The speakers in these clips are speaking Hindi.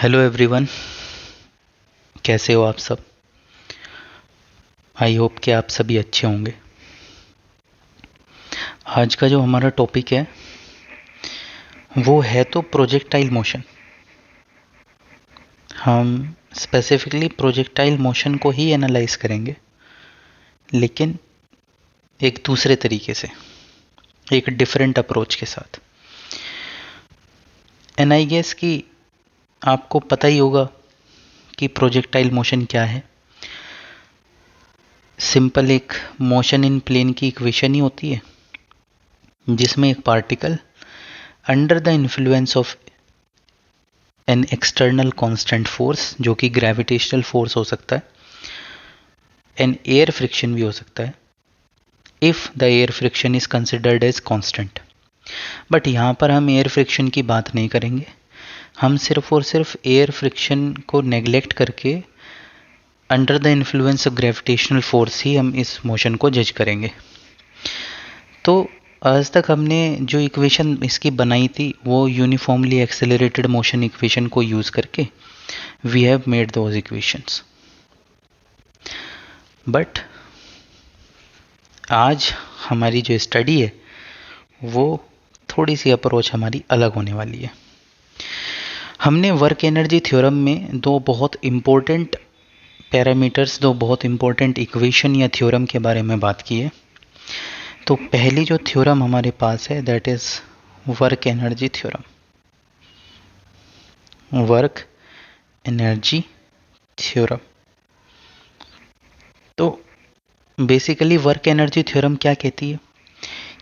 हेलो एवरीवन, कैसे हो आप सब। आई होप कि आप सभी अच्छे होंगे। आज का जो हमारा टॉपिक है वो है तो प्रोजेक्टाइल मोशन। हम स्पेसिफिकली प्रोजेक्टाइल मोशन को ही एनालाइज करेंगे, लेकिन एक दूसरे तरीके से, एक डिफरेंट अप्रोच के साथ। एंड आई गेस कि आपको पता ही होगा कि प्रोजेक्टाइल मोशन क्या है। सिंपल एक मोशन इन प्लेन की इक्वेशन ही होती है, जिसमें एक particle under the influence of an external constant force, जो कि ग्रेविटेशनल फोर्स हो सकता है, एन एयर फ्रिक्शन भी हो सकता है, if the air friction is considered as constant. But यहाँ पर हम एयर फ्रिक्शन की बात नहीं करेंगे। हम सिर्फ और सिर्फ एयर फ्रिक्शन को नेग्लेक्ट करके under the influence of gravitational force ही हम इस मोशन को जज करेंगे। तो आज तक हमने जो इक्वेशन इसकी बनाई थी वो यूनिफॉर्मली एक्सेलरेटेड मोशन इक्वेशन को यूज़ करके we have made those equations. But आज हमारी जो स्टडी है वो थोड़ी सी अप्रोच हमारी अलग होने वाली है। हमने वर्क एनर्जी थ्योरम में दो बहुत इम्पोर्टेंट पैरामीटर्स, दो बहुत इम्पोर्टेंट इक्वेशन या थ्योरम के बारे में बात की है। तो पहली जो थ्योरम हमारे पास है that is work energy theorem. Work energy theorem. तो बेसिकली वर्क एनर्जी थ्योरम क्या कहती है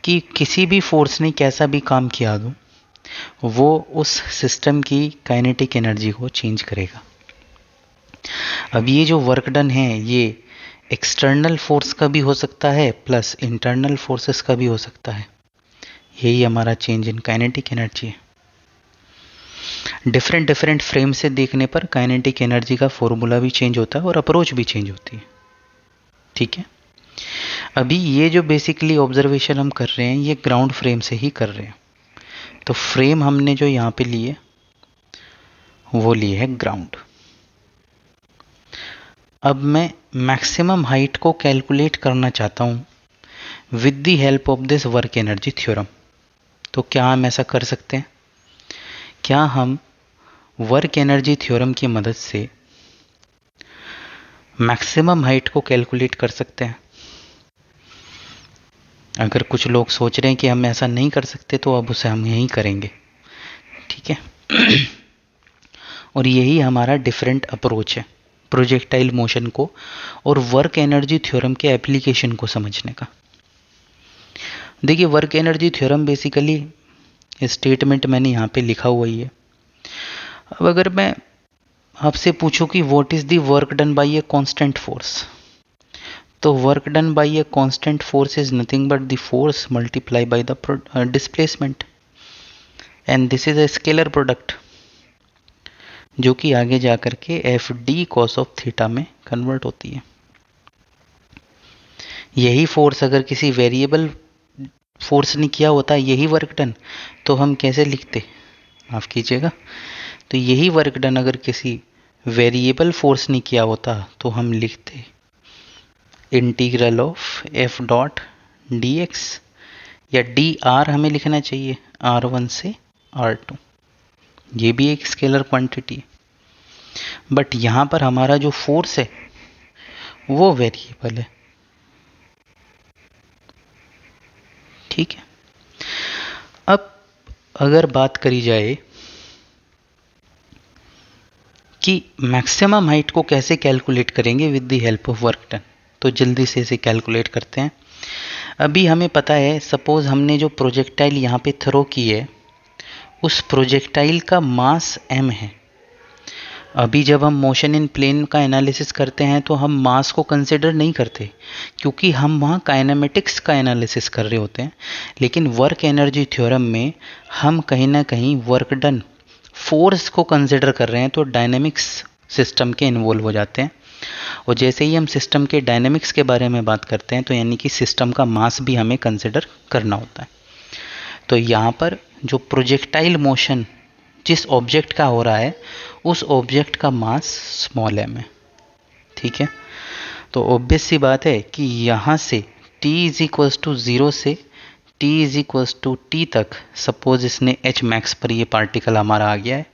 कि किसी भी फोर्स ने कैसा भी काम किया हो, वो उस सिस्टम की काइनेटिक एनर्जी को चेंज करेगा। अब ये जो वर्क डन है ये एक्सटर्नल फोर्स का भी हो सकता है प्लस इंटरनल फोर्सेस का भी हो सकता है। यही हमारा चेंज इन काइनेटिक एनर्जी है। डिफरेंट डिफरेंट फ्रेम से देखने पर काइनेटिक एनर्जी का फॉर्मूला भी चेंज होता है और अप्रोच भी चेंज होती है। ठीक है, अभी ये जो बेसिकली ऑब्जर्वेशन हम कर रहे हैं ये ग्राउंड फ्रेम से ही कर रहे हैं। तो फ्रेम हमने जो यहाँ पे लिए वो लिए है ग्राउंड। अब मैं मैक्सिमम हाइट को कैलकुलेट करना चाहता हूँ with the help of this work energy theorem. तो क्या हम ऐसा कर सकते हैं? क्या हम वर्क एनर्जी थ्योरम की मदद से मैक्सिमम हाइट को कैलकुलेट कर सकते हैं? अगर कुछ लोग सोच रहे हैं कि हम ऐसा नहीं कर सकते तो अब उसे हम यहीं करेंगे। ठीक है और यही हमारा डिफरेंट अप्रोच है प्रोजेक्टाइल मोशन को और वर्क एनर्जी थ्योरम के एप्लीकेशन को समझने का। देखिए, work energy theorem basically statement मैंने यहाँ पे लिखा हुआ ही है। अब अगर मैं आपसे पूछूं कि what is the work done by a constant force, तो work done by a constant force is nothing but the force multiply by the displacement, and this is a scalar product जो कि आगे जाकर के F D cos of theta में कन्वर्ट होती है। यही फोर्स अगर किसी वेरिएबल फोर्स ने किया होता यही वर्क डन, तो हम कैसे लिखते? माफ़ कीजिएगा, तो यही वर्क डन अगर किसी वेरिएबल फोर्स ने किया होता तो हम लिखते integral of F dot D x, या डी आर हमें लिखना चाहिए, R1 से R2। ये भी एक स्केलर क्वांटिटी है, बट यहाँ पर हमारा जो फोर्स है वो वेरिएबल है। ठीक है, अब अगर बात करी जाए कि मैक्सिमम हाइट को कैसे कैलकुलेट करेंगे with the help of work done, तो जल्दी से इसे कैलकुलेट करते हैं। अभी हमें पता है, सपोज हमने जो प्रोजेक्टाइल यहाँ पे थ्रो की है उस प्रोजेक्टाइल का मास m है। अभी जब हम मोशन इन प्लेन का एनालिसिस करते हैं तो हम मास को कंसिडर नहीं करते क्योंकि हम वहाँ काइनेमेटिक्स का एनालिसिस कर रहे होते हैं। लेकिन वर्क एनर्जी थ्योरम में हम कहीं ना कहीं वर्क डन फोर्स को कंसिडर कर रहे हैं, तो डायनेमिक्स सिस्टम के इन्वॉल्व हो जाते हैं। और जैसे ही हम सिस्टम के डायनेमिक्स के बारे में बात करते हैं तो यानी कि सिस्टम का मास भी हमें कंसिडर करना होता है। तो यहाँ पर जो प्रोजेक्टाइल मोशन जिस ऑब्जेक्ट का हो रहा है उस ऑब्जेक्ट का मास स्मॉल m है। ठीक है, तो ऑब्वियस सी बात है कि यहाँ से t इज इक्वल्स टू 0 से t is equals to t तक सपोज इसने h मैक्स पर ये पार्टिकल हमारा आ गया है,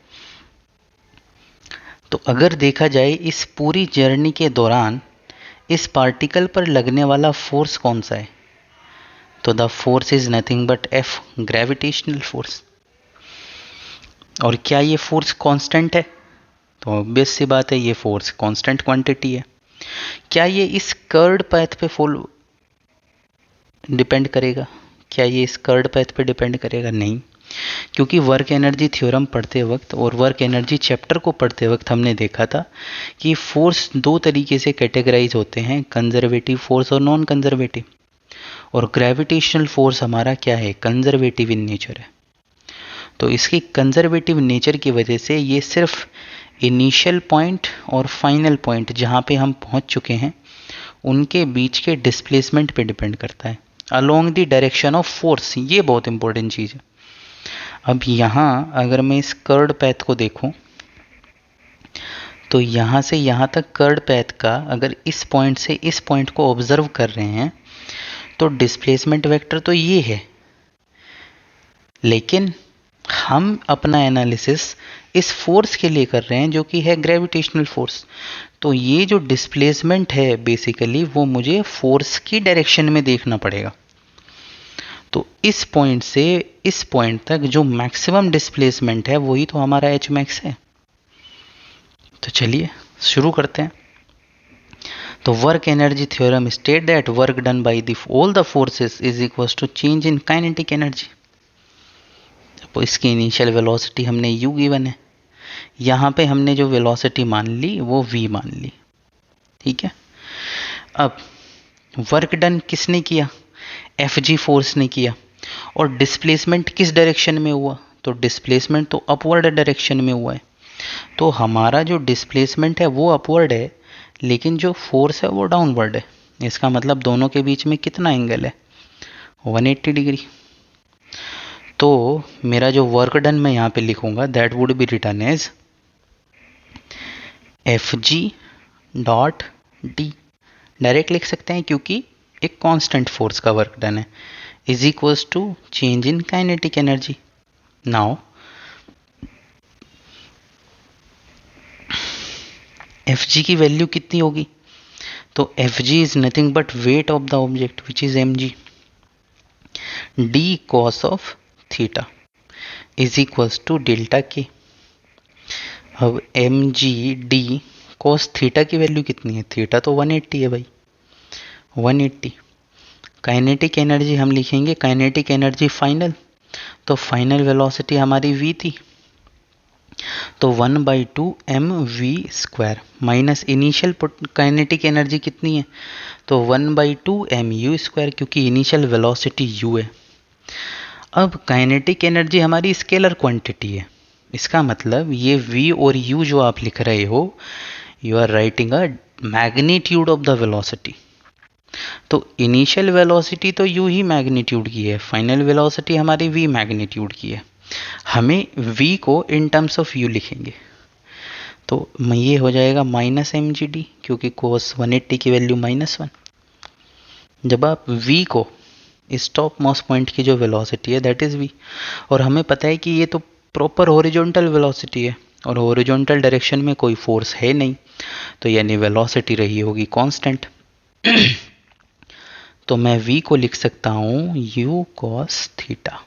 तो अगर देखा जाए इस पूरी जर्नी के दौरान इस पार्टिकल पर लगने वाला फोर्स कौन सा है, तो the force is nothing but F, gravitational force. और क्या ये फोर्स कांस्टेंट है, तो ऑब्वियस सी बात है ये फोर्स कांस्टेंट क्वांटिटी है। क्या ये इस कर्ड पैथ पे फॉलो डिपेंड करेगा, क्या ये इस कर्ड पैथ पे डिपेंड करेगा, नहीं, क्योंकि वर्क एनर्जी थ्योरम पढ़ते वक्त और वर्क एनर्जी चैप्टर को पढ़ते वक्त हमने देखा था कि फोर्स दो तरीके से कैटेगराइज होते हैं, कंजर्वेटिव फोर्स और नॉन कंजर्वेटिव। और ग्रेविटेशनल फोर्स हमारा क्या है, कंजर्वेटिव इन नेचर है। तो इसकी कंजर्वेटिव नेचर की वजह से ये सिर्फ इनिशियल पॉइंट और फाइनल पॉइंट जहाँ पे हम पहुँच चुके हैं उनके बीच के डिस्प्लेसमेंट पे डिपेंड करता है, along the direction of force. ये बहुत इंपॉर्टेंट चीज़ है। अब यहाँ अगर मैं इस कर्ड पैथ को देखूं तो यहाँ से यहाँ तक कर्ड पैथ का अगर इस पॉइंट से इस पॉइंट को ऑब्जर्व कर रहे हैं तो डिस्प्लेसमेंट वेक्टर तो ये है, लेकिन हम अपना एनालिसिस इस फोर्स के लिए कर रहे हैं जो कि है ग्रेविटेशनल फोर्स। तो ये जो डिस्प्लेसमेंट है बेसिकली वो मुझे फोर्स की डायरेक्शन में देखना पड़ेगा। तो इस पॉइंट से इस पॉइंट तक जो मैक्सिमम डिस्प्लेसमेंट है वही तो हमारा एच मैक्स है। तो चलिए शुरू करते हैं। तो work energy theorem state that work done by the all the forces is equals to change in kinetic energy. तो इसकी इनिशियल वेलोसिटी हमने u गिवन है, यहाँ पे हमने जो वेलोसिटी मान ली वो v मान ली। ठीक है, अब वर्क डन किसने किया, Fg फोर्स ने किया। और डिस्प्लेसमेंट किस डायरेक्शन में हुआ, तो डिस्प्लेसमेंट तो अपवर्ड डायरेक्शन में हुआ है। तो हमारा जो डिस्प्लेसमेंट है वो अपवर्ड है, लेकिन जो फोर्स है वो डाउनवर्ड है। इसका मतलब दोनों के बीच में कितना एंगल है, 180 डिग्री। तो मेरा जो वर्क डन मैं यहाँ पे लिखूंगा that would be written as Fg dot d, direct लिख सकते हैं क्योंकि एक कांस्टेंट फोर्स का वर्क डन है, is equals to change in kinetic energy. Now Fg की वैल्यू कितनी होगी, तो Fg is nothing but weight of the object which is mg, d cos of theta is equals to delta K. अब mg d cos थीटा की वैल्यू कितनी है, थीटा तो 180 है भाई, 180। काइनेटिक एनर्जी हम लिखेंगे काइनेटिक एनर्जी फाइनल, तो फाइनल वेलोसिटी हमारी v थी, तो 1/2 mv² minus initial kinetic energy कितनी है, तो 1/2 mu², क्योंकि इनिशियल वेलोसिटी u है। अब काइनेटिक एनर्जी हमारी स्केलर क्वांटिटी है, इसका मतलब ये v और u जो आप लिख रहे हो you are writing a magnitude of the velocity. तो इनिशियल वेलोसिटी तो u ही मैग्नीट्यूड की है, फाइनल वेलोसिटी हमारी v मैग्नीट्यूड की है। हमें v को इन टर्म्स ऑफ u लिखेंगे, तो ये हो जाएगा माइनस mgd, क्योंकि cos 180 की वैल्यू -1। जब आप v को इस टॉप मोस्ट पॉइंट की जो वेलोसिटी है दैट इज v, और हमें पता है कि ये तो प्रॉपर हॉरिजॉन्टल वेलोसिटी है और हॉरिजॉन्टल डायरेक्शन में कोई फोर्स है नहीं, तो यानी वेलोसिटी रही होगी कांस्टेंट। तो मैं v को लिख सकता हूँ u cos थीटा।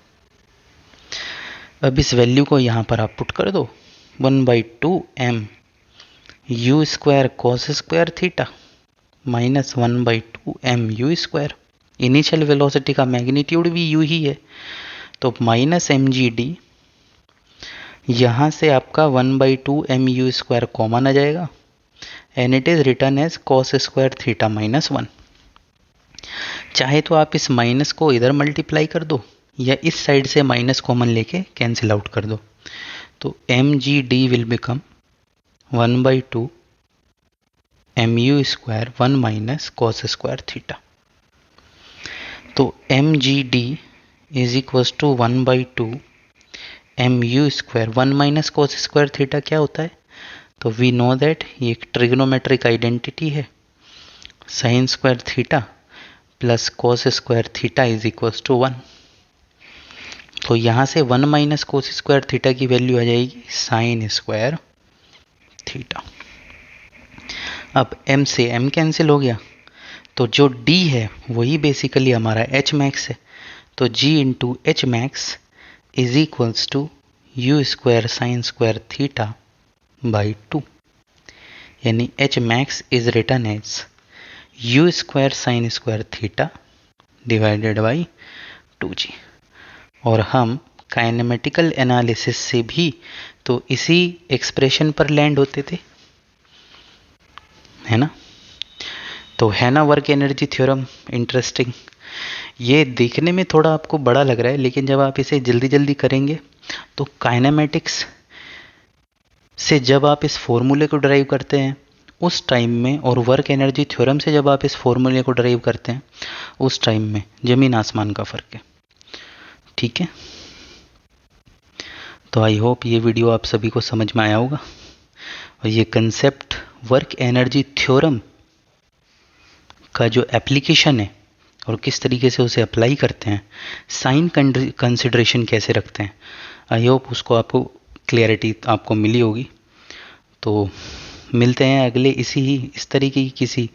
अब इस वैल्यू को यहाँ पर आप पुट कर दो, 1/2 m u² cos² theta minus 1/2 m u²। Initial velocity का मैग्नीट्यूड भी u ही है, तो माइनस mgd, यहाँ से आपका 1/2 m u² कॉमन आ जाएगा and it is written as cos² theta -1। चाहे तो आप इस माइनस को इधर मल्टीप्लाई कर दो या इस साइड से माइनस कॉमन लेके कैंसिल आउट कर दो, तो mgd will become 1/2 mu² 1 minus cos² theta. तो mgd is equals to 1/2 m u square 1 minus cos square theta क्या होता है? तो वी नो दैट ये एक ट्रिग्नोमेट्रिक आइडेंटिटी है, sine square theta plus cos square theta is equal to 1। तो यहाँ से 1 माइनस कोस स्क्वायर थीटा की वैल्यू आ जाएगी साइन स्क्वायर थीटा। अब m से m कैंसिल हो गया, तो जो d है वही बेसिकली हमारा h मैक्स है। तो g into h max is equals to u square sine square theta by 2, यानी h max is written as u square sine square theta divided by 2g। और हम काइनेमेटिकल एनालिसिस से भी तो इसी एक्सप्रेशन पर लैंड होते थे, है ना। तो है ना वर्क एनर्जी थ्योरम इंटरेस्टिंग। ये देखने में थोड़ा आपको बड़ा लग रहा है, लेकिन जब आप इसे जल्दी जल्दी करेंगे तो काइनेमेटिक्स से जब आप इस फॉर्मूले को ड्राइव करते हैं उस टाइम में, और वर्क एनर्जी थ्योरम से जब आप इस फॉर्मूले को ड्राइव करते हैं उस टाइम में जमीन आसमान का फ़र्क है। ठीक है, तो आई होप ये वीडियो आप सभी को समझ में आया होगा, और ये कंसेप्ट वर्क एनर्जी थ्योरम का जो एप्लीकेशन है और किस तरीके से उसे अप्लाई करते हैं, साइन कंसिडरेशन कैसे रखते हैं, आई होप उसको आपको क्लियरिटी आपको मिली होगी। तो मिलते हैं अगले इस तरीके की किसी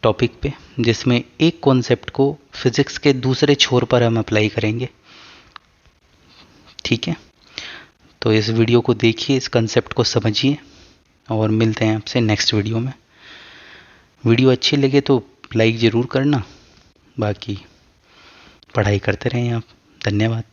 टॉपिक पे जिसमें एक कॉन्सेप्ट को फिज़िक्स के दूसरे छोर पर हम अप्लाई करेंगे। ठीक है, तो इस वीडियो को देखिए, इस कंसेप्ट को समझिए, और मिलते हैं आपसे नेक्स्ट वीडियो में। वीडियो अच्छी लगे तो लाइक ज़रूर करना, बाकी पढ़ाई करते रहें आप। धन्यवाद।